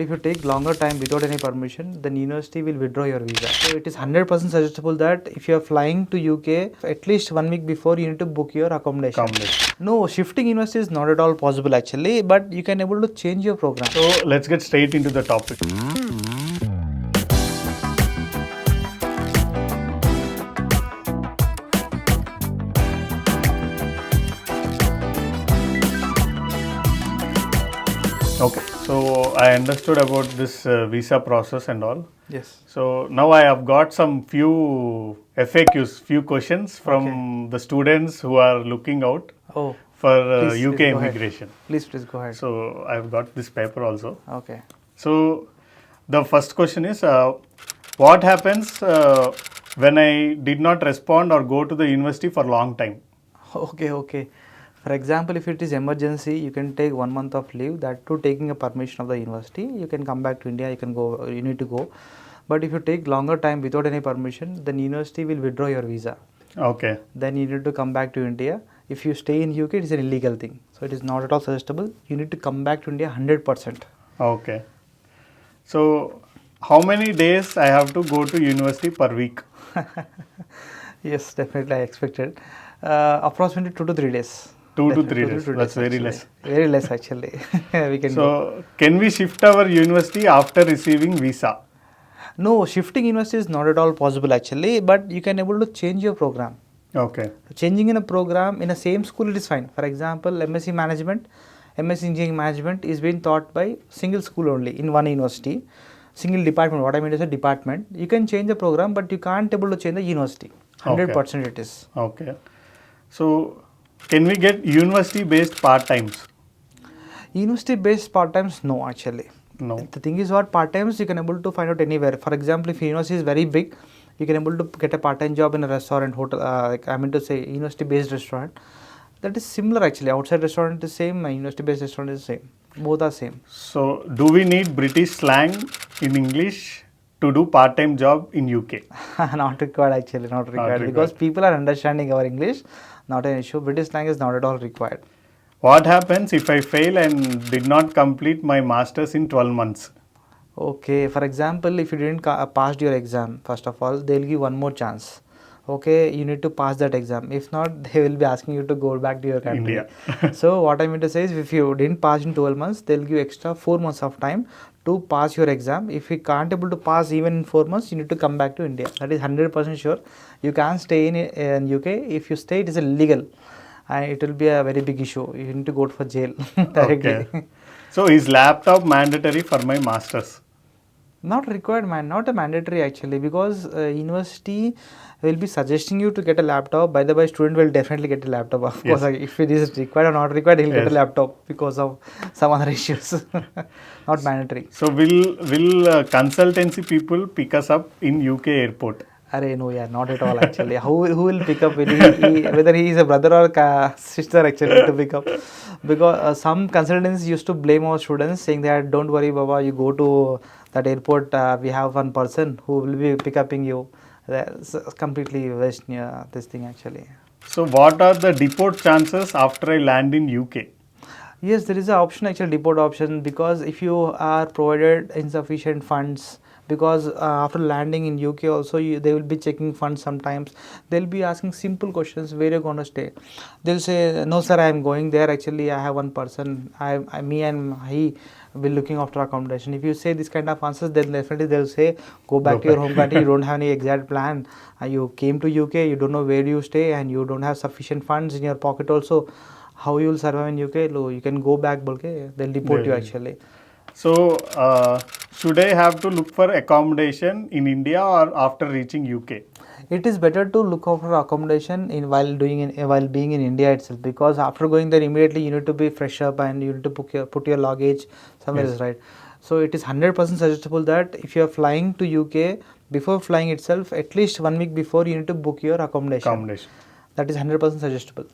If you take longer time without any permission, then university will withdraw your visa. So it is 100% suggestible that if you are flying to UK, at least 1 week before, you need to book your accommodation. No, shifting university is not at all possible actually, but you can able to change your program. So let's get straight into the topic. Okay, so I understood about this visa process and all. Yes. So now I have got some few FAQs, few questions from the students who are looking out Oh, for please UK go ahead. immigration. Please go ahead. So I've got this paper also. Okay. So the first question is, what happens when I did not respond or go to the university for long time? Okay. For example, if it is emergency, you can take 1 month of leave. That too, taking a permission of the university, you can come back to India. You can go. You need to go. But if you take longer time without any permission, then university will withdraw your visa. Okay. Then you need to come back to India. If you stay in UK, it is an illegal thing. So it is not at all suggestible. You need to come back to India 100%. Okay. So how many days I have to go to university per week? Yes, definitely. I expected. Approximately 2 to 3 days. 2 to Definitely 3 days. 2 to That's very actually. less. Very less actually. We can go. So can we shift our university after receiving visa? No, shifting university is not at all possible actually, but you can able to change your program. Okay. Changing in a program in a same school, it is fine. For example, MSc Management, MSc Engineering Management is being taught by single school only in one university, single department. What I mean is a department. You can change the program, but you can't able to change the university. 100% it is. Okay. So can we get university based part times? University based part times, no actually. No. The thing is what part times you can able to find out anywhere. For example, if university is very big, you can able to get a part time job in a restaurant, hotel. I mean to say university based restaurant. That is similar actually. Outside restaurant is same. University based restaurant is same. Both are same. So do we need British slang in English to do part time job in UK? Not required actually. Not required because people are understanding our English. Not an issue. British slang is not at all required. What happens if I fail and did not complete my masters in 12 months? Okay, for example, if you didn't pass your exam, first of all, they'll give one more chance. Okay, you need to pass that exam. If not, they will be asking you to go back to your country. India. So what I mean to say is, if you didn't pass in 12 months, they'll give extra 4 months of time to pass your exam. If you can't able to pass even in 4 months, you need to come back to India. That is 100% sure. You can't stay in UK. If you stay, it is illegal. And it will be a very big issue. You need to go for jail directly. Okay. So is laptop mandatory for my masters? Not required, man. Not a mandatory actually, because university will be suggesting you to get a laptop. By the way, student will definitely get a laptop. Of course, if it is required or not required, he'll get a laptop because of some other issues. Not mandatory. So will consultancy people pick us up in UK airport? No, yeah, not at all actually. Who will pick up whether he is a brother or sister actually to pick up? Because some consultants used to blame our students saying that don't worry Baba, you go to that airport, we have one person who will be pick upping you. That's completely waste this thing actually. So what are the deport chances after I land in UK? Yes, there is an option actually, deport option, because if you are provided insufficient funds, because after landing in UK also they will be checking funds sometimes. They'll be asking simple questions, where you're going to stay. They'll say, no sir, I am going there, actually I have one person, me and he will looking after accommodation. If you say this kind of answers, then definitely they'll say, go back to your home country, you don't have any exact plan, you came to UK, you don't know where you stay and you don't have sufficient funds in your pocket also. How you will survive in UK? You can go back, they'll deport you actually. So, should I have to look for accommodation in India or after reaching UK? It is better to look out for accommodation while being in India itself, because after going there immediately you need to be fresh up and you need to put your luggage somewhere else, right? So it is 100% suggestible that if you are flying to UK, before flying itself, at least 1 week before, you need to book your accommodation. That is 100% suggestible.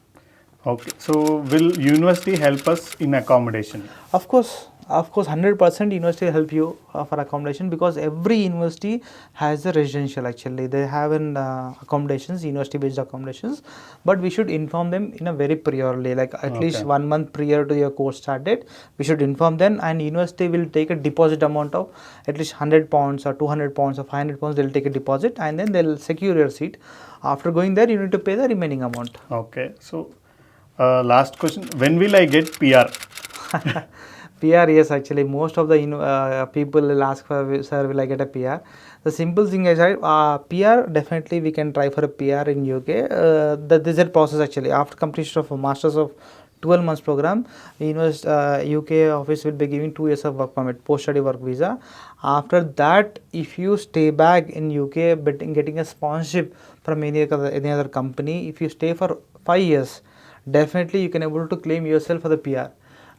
Okay. So will university help us in accommodation? Of course, Of course, 100% university will help you for accommodation, because every university has a residential actually. They have an accommodations, university based accommodations, but we should inform them in a very priorly, like at least Okay. 1 month prior to your course start date. We should inform them, and university will take a deposit amount of at least 100 pounds or 200 pounds or 500 pounds. They'll take a deposit and then they'll secure your seat. After going there, you need to pay the remaining amount. Okay. So, last question: when will I get PR? PR, yes, actually, most of the people will ask for, sir, will I get a PR? The simple thing is, PR, definitely we can try for a PR in UK. That is a process actually. After completion of a Masters of 12 months program, UK office will be giving 2 years of work permit, post study work visa. After that, if you stay back in UK, but getting a sponsorship from any other company, if you stay for 5 years, definitely you can able to claim yourself for the PR.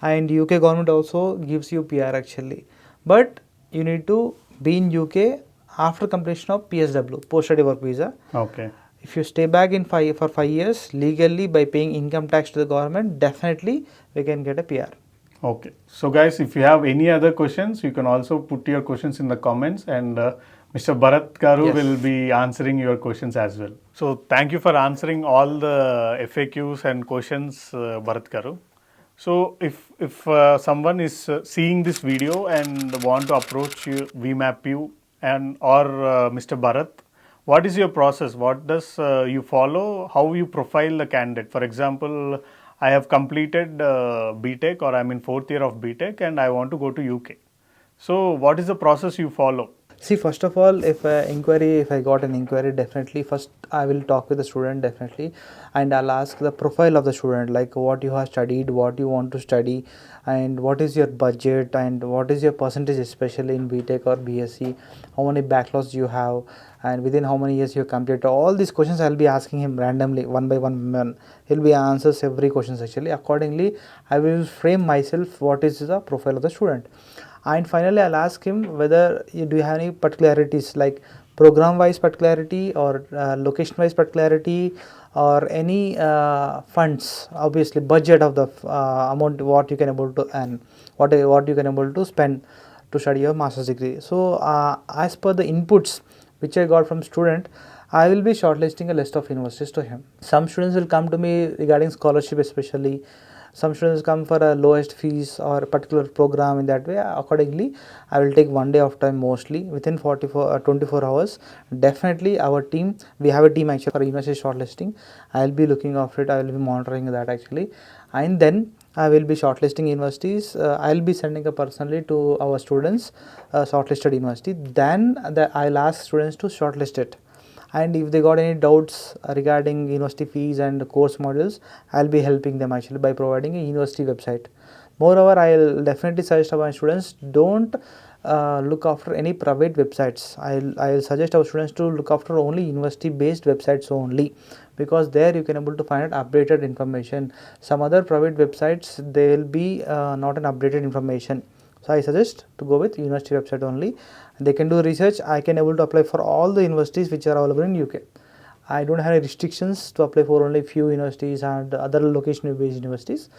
And UK government also gives you PR actually, but you need to be in UK after completion of PSW, post study work visa. Okay. If you stay back in for 5 years legally by paying income tax to the government, definitely we can get a PR. Okay. So, guys, if you have any other questions, you can also put your questions in the comments, and Mr. Bharat Garu Yes. will be answering your questions as well. So, thank you for answering all the FAQs and questions, Bharat Garu. So, if someone is seeing this video and want to approach you, VmapU and or Mr. Bharat, what is your process? What does you follow? How you profile the candidate? For example, I have completed BTech, or I'm in 4th year of BTech and I want to go to UK. So, what is the process you follow? See, first of all, if I got an inquiry, definitely first I will talk with the student definitely, and I'll ask the profile of the student, like what you have studied, what you want to study, and what is your budget, and what is your percentage, especially in BTech or BSc, how many backlogs you have, and within how many years you complete. All these questions I'll be asking him randomly, one by one. He'll be answers every questions actually. Accordingly, I will frame myself what is the profile of the student. And finally I'll ask him whether do you have any particularities, like program wise particularity or location wise particularity, or any funds, obviously budget of the amount what you can able to earn, what you can able to spend to study your master's degree. So as per the inputs which I got from student, I will be shortlisting a list of universities to him. Some students will come to me regarding scholarship, especially some students come for a lowest fees or a particular program. In that way, accordingly I will take 1 day of time, mostly within 24 hours. Definitely our team, we have a team actually for university shortlisting. I will be looking after it, I will be monitoring that actually, and then I will be shortlisting universities. I will be sending a personally to our students shortlisted university. Then I'll ask students to shortlist it, and if they got any doubts regarding university fees and course modules, I'll be helping them actually by providing a university website. Moreover, I'll definitely suggest our students, don't look after any private websites. I'll suggest our students to look after only university based websites only, because there you can able to find out updated information. Some other private websites, they will be not an updated information. So I suggest to go with university website only. They can do research. I can able to apply for all the universities which are available in UK. I don't have any restrictions to apply for only few universities and other location based universities.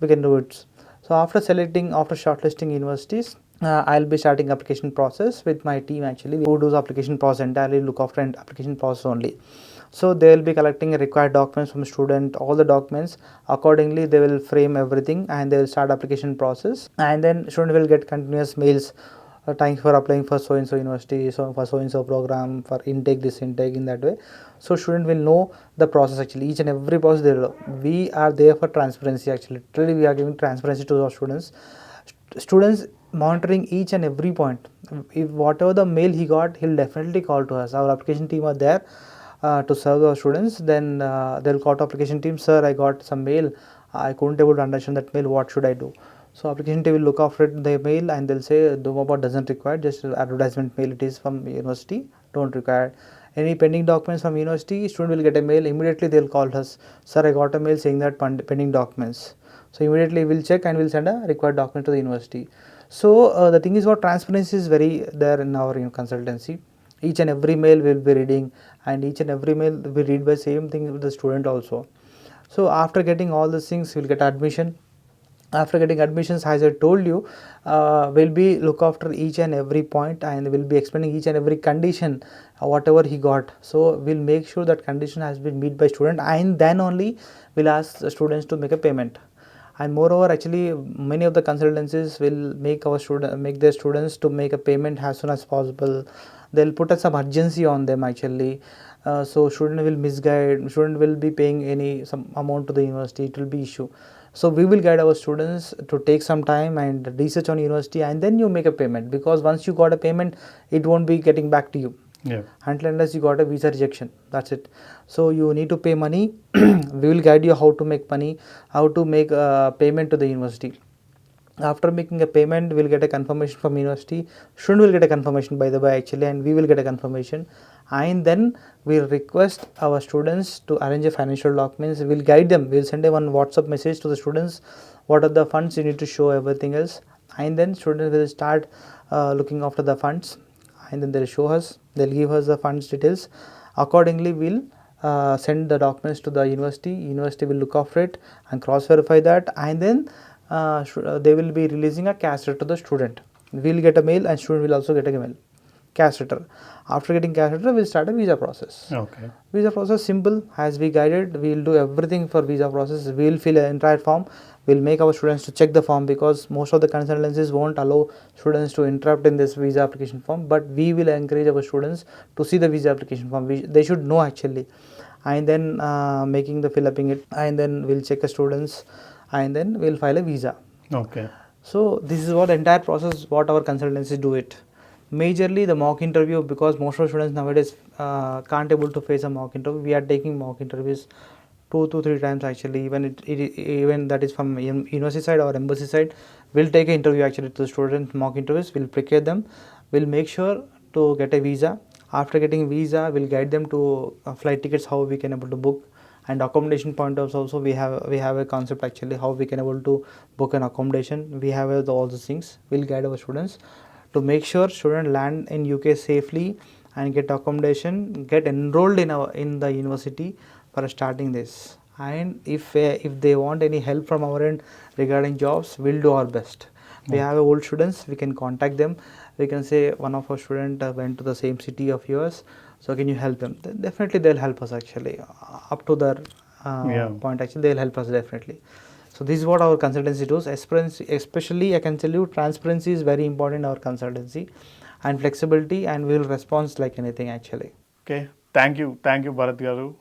We can do it. So after shortlisting universities, I'll be starting application process with my team actually, who does application process entirely, look after an application process only. So they will be collecting required documents from student, all the documents. Accordingly they will frame everything and they will start application process, and then student will get continuous mails, thanks for applying for so and so university, so for so and so program, for intake this intake, in that way. So student will know the process actually, each and every process they will. We are there for transparency actually, literally we are giving transparency to our students. Students monitoring each and every point. If whatever the mail he got, he'll definitely call to us. Our application team are there to serve our students. Then they'll call to application team, sir, I got some mail, I couldn't able to understand that mail, what should I do? So application team will look after the mail and they'll say Domobot doesn't require, just advertisement mail, it is from university, don't require. Any pending documents from university, student will get a mail, immediately they'll call us, sir, I got a mail saying that pending documents. So immediately we'll check and we'll send a required document to the university. So the thing is, what transparency is very there in our consultancy. Each and every mail we'll be reading, and each and every mail we read by same thing with the student also. So after getting all these things, we'll get admission. After getting admissions, as I told you, we'll be look after each and every point, and we'll be explaining each and every condition, whatever he got. So we'll make sure that condition has been met by student, and then only we'll ask the students to make a payment. And moreover, actually many of the consultancies will make their students to make a payment as soon as possible. They'll put some urgency on them actually. So student will misguide, student will be paying some amount to the university, it will be issue. So we will guide our students to take some time and research on university, and then you make a payment, because once you got a payment, it won't be getting back to you. Yeah. Until unless you got a visa rejection, that's it. So you need to pay money. We will guide you how to make money, how to make a payment to the university. After making a payment, we'll get a confirmation from university. Student will get a confirmation, by the way, actually, and we will get a confirmation. And then we'll request our students to arrange a financial documents. We'll guide them. We'll send a one WhatsApp message to the students. What are the funds you need to show, everything else. And then students will start looking after the funds. And then they'll show us. They'll give us the funds details. Accordingly, we'll send the documents to the university. University will look after it and cross verify that. And then they will be releasing a cash letter to the student. We'll get a mail, and student will also get a mail, cash letter. After getting cash letter, we'll start a visa process. Okay. Visa process simple, as we guided. We'll do everything for visa process. We'll fill an entire form. We'll make our students to check the form, because most of the consultancies won't allow students to interrupt in this visa application form. But we will encourage our students to see the visa application form. They should know actually. And then making the fill-upping it, and then we'll check the students, and then we'll file a visa. Okay. So this is what the entire process, what our consultancies do it. Majorly the mock interview, because most of students nowadays can't able to face a mock interview. We are taking mock interviews 2 to 3 times actually. Even that is from university side or embassy side, we'll take an interview actually to the students, mock interviews. We'll prepare them. We'll make sure to get a visa. After getting visa, we'll guide them to flight tickets, how we can able to book. And accommodation point of also we have a concept actually, how we can able to book an accommodation. We have all those things. We'll guide our students to make sure student land in UK safely and get accommodation, get enrolled in the university for starting this. And if they want any help from our end regarding jobs, we'll do our best. We have old students, we can contact them. We can say one of our student went to the same city of yours, so can you help them? Then definitely they'll help us actually, up to their point actually, they'll help us definitely. So this is what our consultancy does. Especially I can tell you, transparency is very important in our consultancy, and flexibility, and we will respond like anything actually. Okay, thank you Bharat Garu.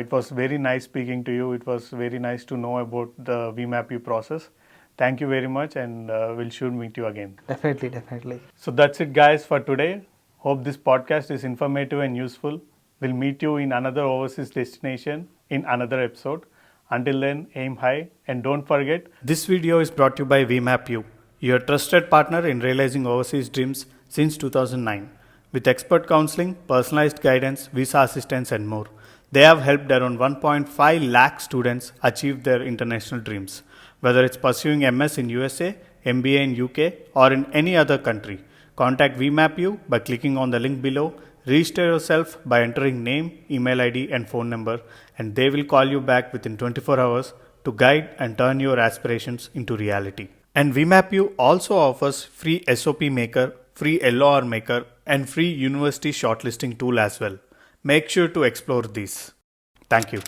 It was very nice speaking to you. It was very nice to know about the VmapU process. Thank you very much, and we'll sure meet you again. Definitely. So that's it guys for today. Hope this podcast is informative and useful. We'll meet you in another overseas destination in another episode. Until then, aim high, and don't forget, this video is brought to you by VmapU, your trusted partner in realizing overseas dreams since 2009. With expert counseling, personalized guidance, visa assistance and more, they have helped around 1.5 lakh students achieve their international dreams. Whether it's pursuing MS in USA, MBA in UK or in any other country, contact VmapU by clicking on the link below. Register yourself by entering name, email ID and phone number, and they will call you back within 24 hours to guide and turn your aspirations into reality. And VmapU also offers free SOP maker, free LOR maker and free university shortlisting tool as well. Make sure to explore these. Thank you.